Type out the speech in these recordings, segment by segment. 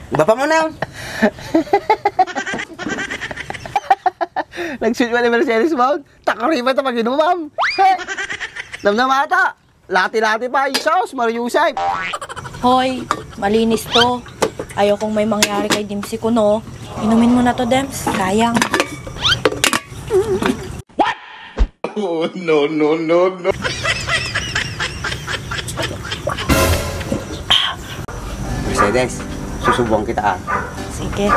Bapa mo na yun. Nag-shoot mo ni Mercedes Mount. Takariban ito pag inumam. Namnamata. Lati-lati pa. Isos, Mariusay. Hoy, malinis to. Ayokong may mangyari kay Dimsi ko, no? Inumin mo na to, Dems. Sayang. What? Oh, no. Mercedes, susubukan kita ah. Sige.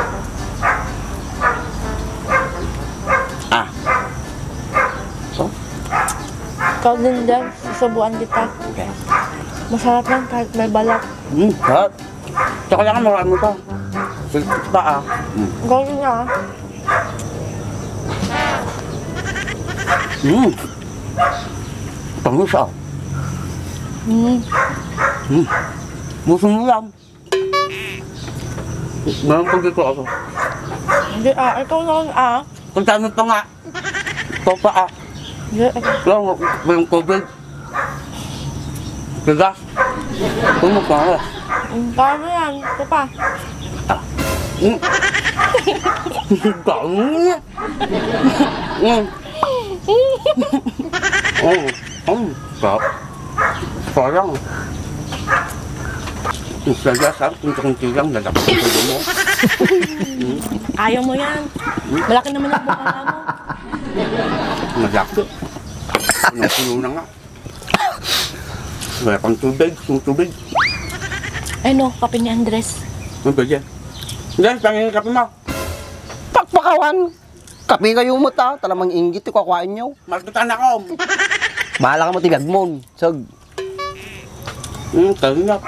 So? Ikaw din, Dems. Susubuan kita. Okay. Masarap lang kahit may balat. Sarap. Tsaka lang marami mo pa. Silpit pa ah. Gawin niya, ah. Pangus ah. Muso mo lang. Mayroon pag dito ako. Hindi, ah. Ikaw na lang, ah. Kung dami pa nga. Ito pa ah. Hindi, Lang, mayroong COVID. Tigas. Kung mo pa nga. Dami yan. Ito pa. Dami nga. Sarap. Parang. Tigas ah. Kunti-kunti lang. Lalaki sa dulo mo. Ayaw mo yan. Malaki naman yung bukala mo. Malaki. Puno na nga. Wala kang tubig. Yung tubig. Ay no, kape ni Andres. Ano ba dyan? Dyan, pangin kape mo. Pakpakawan. Kapi kayo mo ta. Talamang inggit. Ikakuhain nyo. Magtutan ako. Bahala ka mo tigagmon. Sag. Talina.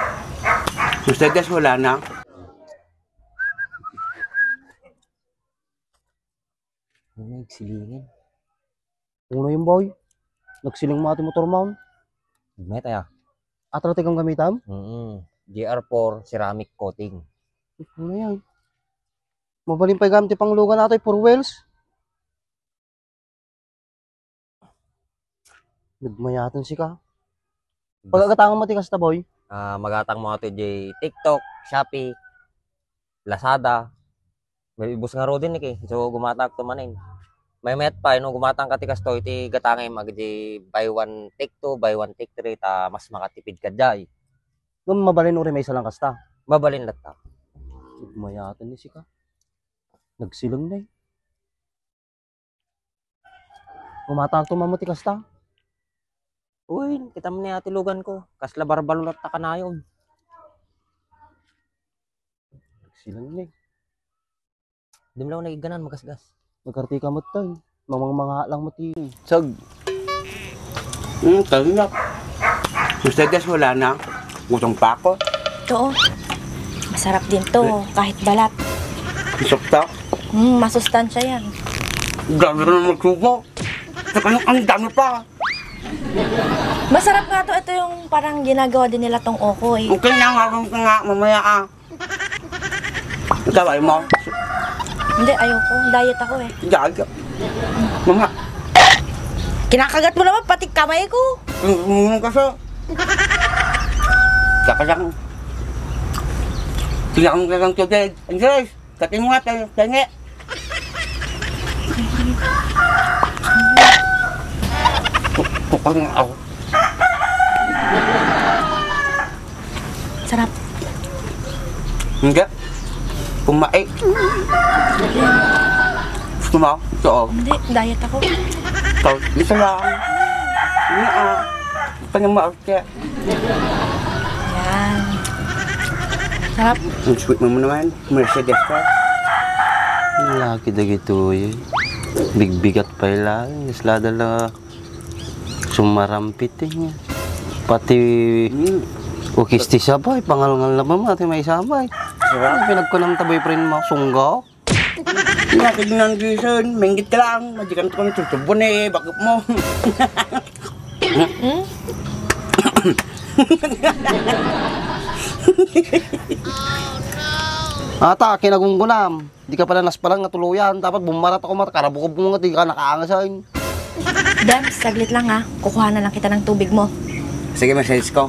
Mercedes, wala na. Nagsilingin. Uno yung boy. Nagsiling mo ating motor mount. May tayo. Atratik ang gamitam. GR4 ceramic coating. Ano yan? Mabaling pa yung gamit pang lugan natin. 4 wheels. Nagmayatan si ka. Pagkakatangan matikas ta boy. Magatang mo ito di TikTok, Shopee, Lazada. May ibus nga ro din eh. So gumatak to manin. May met pa no gumatang katikas to iti gatangay mag di buy one take 2, buy one take 3 ta mas makatipid ka jay. Nung mabalin uri may salang kasta. Mabalin latta. Nagmayatan ni si ka. Nagsilang na eh. Gumatang to mamatikas ta. Uy, kita mo ni ati lugan ko. Kasla barbalo latta ka na yun. Nagsilang na eh. Di mo lang nagiganan magasgas. Nagkartika mo tayo. Mga lang mo ti. Sag. Talina. Mercedes, wala na. Gutong pa ako. Ito, oh. Masarap din to, kahit balat. Isokta. Masustansya yan. Dami rin magsubo. Saka ang dami pa. Masarap nga to. Ito yung parang ginagawa din nila tong okoy. Okay na nga, mamaya ah. Ikaw ay mo. Hindi, ayoko. Diet ako eh. Gaga. Mama. Kinakagat mo naman pati kamay ko. Ka sa. Saka lang. Kailangan ka lang tubig. Andres, katin mo nga tayo. Tangi. Tukang ako. Sarap. Hindi. Kumain. Gusto mo? Ito. Hindi, diet ako. Ito. Isa lang. Hindi ah. Ito nang maarte. Yan. Sarap. Ang sweet mo naman. Mercedes ka. Laki na gito eh. Bigbigat pa lang. Islada lang sumarampit eh. Pati ukisti sabay. Pangalngal na ba mati may sabay. Pinagkunang taboy pa rin mga sunggaw. Nakiginan Jason. Menggit ka lang. Majikan ko ng tutubon eh. Bakit mo? Ata, kinagunggunam. Di ka pala naspalang nga tuluyan. Dapat bumarat ako mata. Karabukog mo nga. Di ka nakaangasain. Dan, saglit lang ha. Kukuha na lang kita ng tubig mo. Sige, message ko.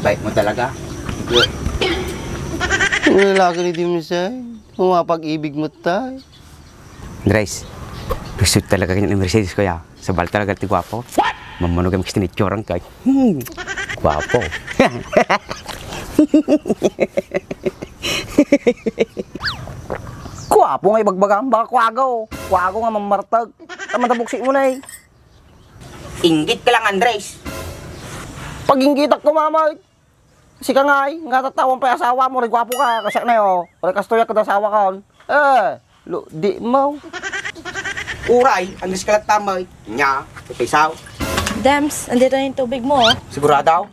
Bait mo talaga. Ang lalaki ni Dimsay. Pumapag-ibig mo tayo. Andres, gusto talaga ganyan ng Mercedes ko ya. Sabal talaga ti gwapo. Mamunog ang kistinitsurang kay. Gwapo. Gwapo nga ibagbagang baka kwago. Kwago nga mamartag. Tamatabuksi mo na eh. Inggit ka lang, Andres. Pag inggitak ko, mama, si ka nga eh. Nga tatawan pa yung asawa mo. Gwapo ka. Kasyak na yun. Wala kastoya ka asawa ka. Di mo. Uray, Andres ka lang tamay. Nya, ipisaw. Dems, andito na yung tubig mo, oh. Sigurado?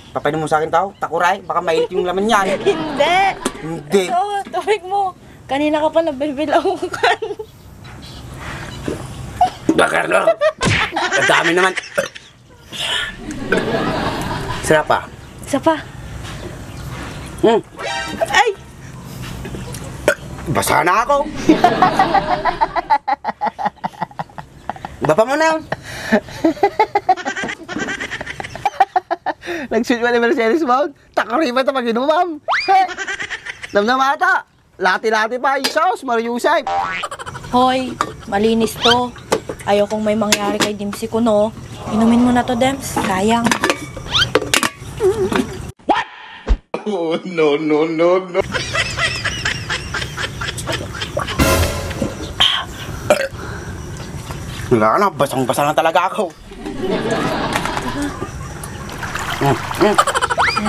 Papainom mo sa akin tao? Takuray, baka mainit yung laman niyan. Hindi! Hindi. Ito, tubig mo. Kanina ka pa nabibilaukan. Bakar no? Ang dami naman. Sarap pa. Isa pa. Ay! Basa na ako. Bapa mo na yun. Nag-shoot mo ni Mercedes Mount. Takari ba ito pag-inumam? Namnamata. Lati-lati pa. Isos, Mariusay. Hoy, malinis to. Ayokong may mangyari kay Dimsi ko, no? Inumin mo na to, Dems. Sayang. Wala na, basang-basa na talaga ako.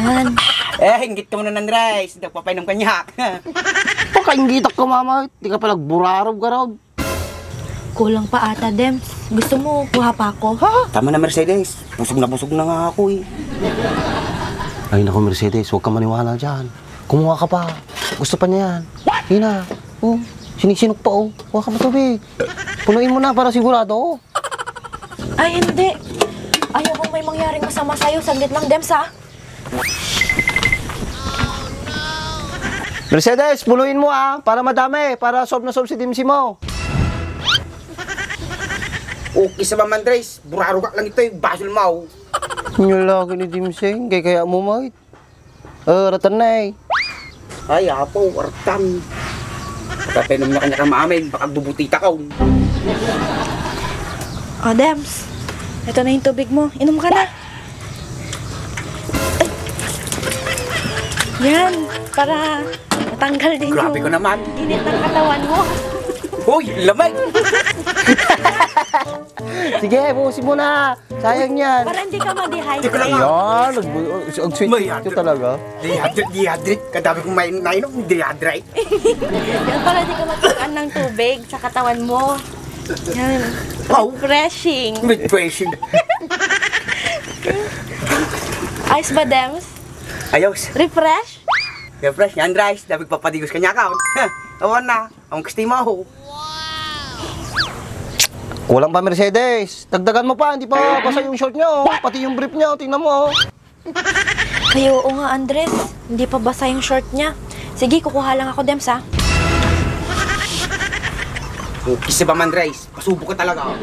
Yan. Hinggit ka muna ng rice. Nagpapainom ka niya. Pakainggitak ka, mama. Di ka pa nagburarog ka raw. Kulang pa ata, Dems. Gusto mo, kuha pa ako? Tama na, Mercedes. Busog na nga ako eh. Ay naku, Mercedes. Huwag ka maniwala dyan. Kumuha ka pa. Gusto pa niya yan. Hina. Oh, sinisinok pa, oh. Huwag ka matubig. Punuin mo na para sigurado, oh. Ay, hindi. Ayokong may mangyaring masama sa'yo. Saglit lang, Dems, ha? Mercedes, punuin mo, ah. Para madami. Para sob na sob si Dimsi mo. Okay sa Ma'am Andres. Buraro ka lang ito eh. Basol mo. Yung laki ni Dimsi. Kaya mo, mate. Ratan na eh. Ay, apo. Wartan. Pagkapainom na kanya ka maamin. Baka bubutita ka. O, Dems. Ito na yung tubig mo. Inom ka na. Ay. Yan. Para matanggal din Grabe ko yung naman. init ng katawan mo. Uy, lamay. Sige, buusin mo na. Sayang yan. Para hindi ka ma-dehydrate. Teka lang. Ayan, ang sweet May ito talaga. Dehydrate. Kadami kong nainom. Dehydrate. Yan, para hindi ka matukan ng tubig sa katawan mo. Yan. Wow. Refreshing. With pressing. Ayos ba, Dems? Ayos. Refresh? Refresh yan, Andres. Dapat papadigos ka niya ka. Awan na. Ang gusto mo ako. Kulang pa, Mercedes. Dagdagan mo pa, hindi pa basa yung short niyo. Pati yung brief niyo, tingnan mo. Ay, oo nga, Andres. Hindi pa basa yung short niya. Sige, kukuha lang ako, Dems, ha? Kisa ba, Andres? Pasubo ka talaga.